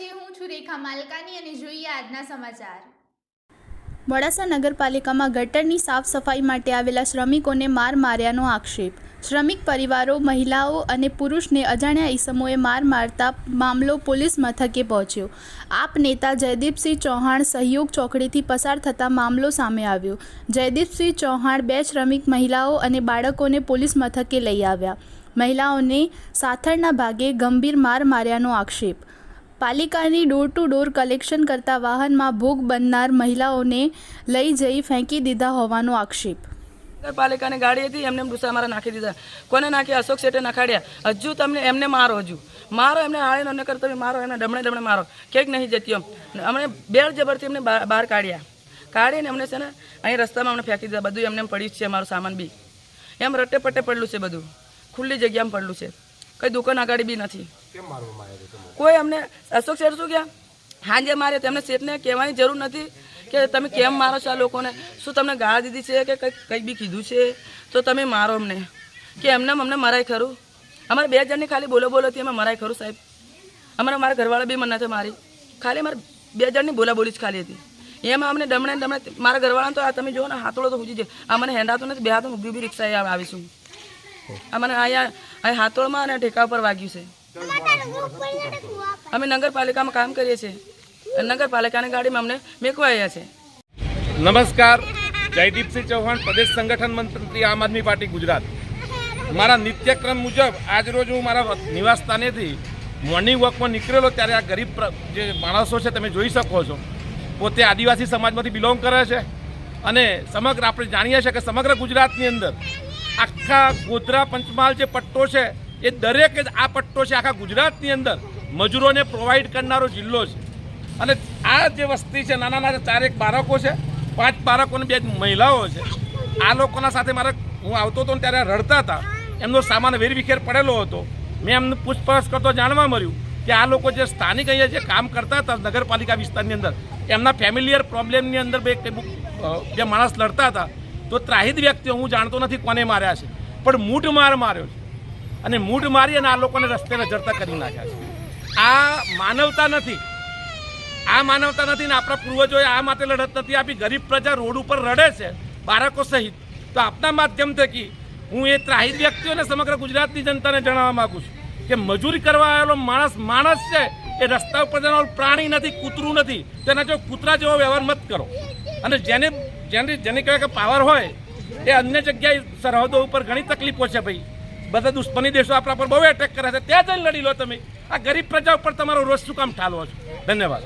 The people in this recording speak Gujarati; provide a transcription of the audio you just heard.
છે, હું છું રેખા માલકાની અને જોઈએ આજના સમાચાર। મોડાસા નગરપાલિકામાં ગટરની સાફ સફાઈ માટે આવેલા શ્રમિકોને માર માર્યાનો આક્ષેપ। શ્રમિક પરિવારો, મહિલાઓ અને પુરુષને અજાણ્યા ઈસમોએ માર મારતા મામલો પોલીસ મથકે પહોંચ્યો। આપ નેતા જયદીપસિંહ ચૌહાણ સહયોગ ચોકડીથી પસાર થતા મામલો સામે આવ્યો। જયદીપસિંહ ચૌહાણ 2 શ્રમિક મહિલાઓ અને બાળકોને પોલીસ મથકે લઈ આવ્યા। મહિલાઓને સાથળના ભાગે ગંભીર માર માર્યાનો આક્ષેપ। પાલિકાની ડોર ટુ ડોર કલેક્શન કરતા વાહનમાં ભોગ બનનાર મહિલાઓને લઈ જઈ ફેંકી દીધા હોવાનો આક્ષેપ। નગરપાલિકાની ગાડી હતી, એમને ડૂસા મારા નાખી દીધા। કોને નાખી? અશોક શેઠે નખાડ્યા। હજુ તમને એમને મારો, હજુ મારો, એમને હાળી ન કરતો મારો, એમને ડમણે ડમણે મારો, ક્યાંક નહીં જતી। અમને બેડ જબરથી એમને બહાર કાઢીને અમને છે ને અહીં રસ્તામાં અમને ફેંકી દીધા। બધું એમને પડ્યું છે, મારું સામાન બી એમ રટ્ટે પટ્ટે પડેલું છે, બધું ખુલ્લી જગ્યામાં પડેલું છે, કંઈ દુકાન આગળ બી નથી। કોઈ અમને અશોક શેઠ શું ગયા હાજે મારે, તેમને શેઠને કહેવાની જરૂર નથી કે તમે કેમ મારો છો આ લોકોને, શું તમને ગાળ દીધી છે કે કંઈ બી કીધું છે તો તમે મારો અમને, કે એમને અમને મરાય ખરું? અમારે 2 જણની ખાલી બોલોથી અમે મરાય ખરું સાહેબ? મારા ઘરવાળા બી મને નથી મારી, ખાલી અમારે 2 જણની બોલાબોલી જ ખાલી હતી। એમાં અમને ડમણે મારા ઘરવાળાને તો આ તમે જુઓ ને હાથોડો તો પૂછી છે, આ મને હેંડાતો નથી, 2 હાથમાં ઊભી રિક્ષાએ આવીશું। મને અહીંયા હાથોડમાં અને ઠેકા પર વાગ્યું છે। અમે નગરપાલિકામાં કામ કરીએ છીએ, નગરપાલિકાની ગાડીમાં અમને મેકવા આવ્યા છે। નમસ્કાર, જયદીપસિંહ ચૌહાણ, પ્રદેશ સંગઠન મંત્રી, આમ આદમી પાર્ટી, ગુજરાત। મારા નિત્યક્રમ મુજબ આજરોજ હું મારા નિવાસ સ્થાનેથી મોર્નિંગ વોકમાં નીકળેલો ત્યારે આ ગરીબ જે માણસો છે તમે જોઈ શકો છો, પોતે આદિવાસી સમાજમાંથી બિલોંગ કરે છે અને સમગ્ર આપણે જાણીએ છીએ કે સમગ્ર ગુજરાતની અંદર આખા ગોધરા પંચમહાલ જે પટ્ટો છે એ દરેક આ પટ્ટો છે આખા ગુજરાતની અંદર મજૂરોને પ્રોવાઈડ કરનારો જિલ્લો છે। અને આ જે વસ્તી છે, નાના 4 બાળકો છે, 5 બાળકો અને 2 મહિલાઓ છે। આ લોકોના સાથે હું આવતો હતો ને ત્યારે રડતા હતા, એમનો સામાન વેરવિખેર પડેલો હતો। મેં એમને પૂછપરછ કરતો જાણવા મળ્યું કે આ લોકો જે સ્થાનિક અહીંયા જે કામ કરતા હતા નગરપાલિકા વિસ્તારની અંદર, એમના ફેમિલિયર પ્રોબ્લેમની અંદર બે માણસ લડતા હતા, તો ત્રાહિત વ્યક્તિઓ, હું જાણતો નથી કોને માર્યા છે, પણ મૂઢ માર્યો છે અને મૂઢ મારી અને આ લોકોને રસ્તે જડતા કરી નાખ્યા છે। આ માનવતા નથી, આ માનવતા નથી ને આપણા પૂર્વજોએ આ માટે લડત નથી આપી। ગરીબ પ્રજા રોડ ઉપર રડે છે, બાળકો સહિત। તો આપના માધ્યમ થકી હું એ ત્રાહિત વ્યક્તિઓને સમગ્ર ગુજરાતની જનતાને જણાવવા માગું છું કે મજૂરી કરવા આવેલો માણસ છે એ રસ્તા ઉપર જનાર પ્રાણી નથી, કૂતરું નથી। તેના જો કૂતરા જેવો વ્યવહાર મત કરો। અને જેને કહેવાય કે પાવર હોય એ અન્ય જગ્યાએ સરહદો ઉપર ઘણી તકલીફો છે ભાઈ, બધા દુશ્મની દેશો આપણા પર બહુ એટેક કરે છે, ત્યાં જઈને લડી લો તમે। આ ગરીબ પ્રજા ઉપર તમારો રોષ શું કામ ઠાલવો છો? ધન્યવાદ।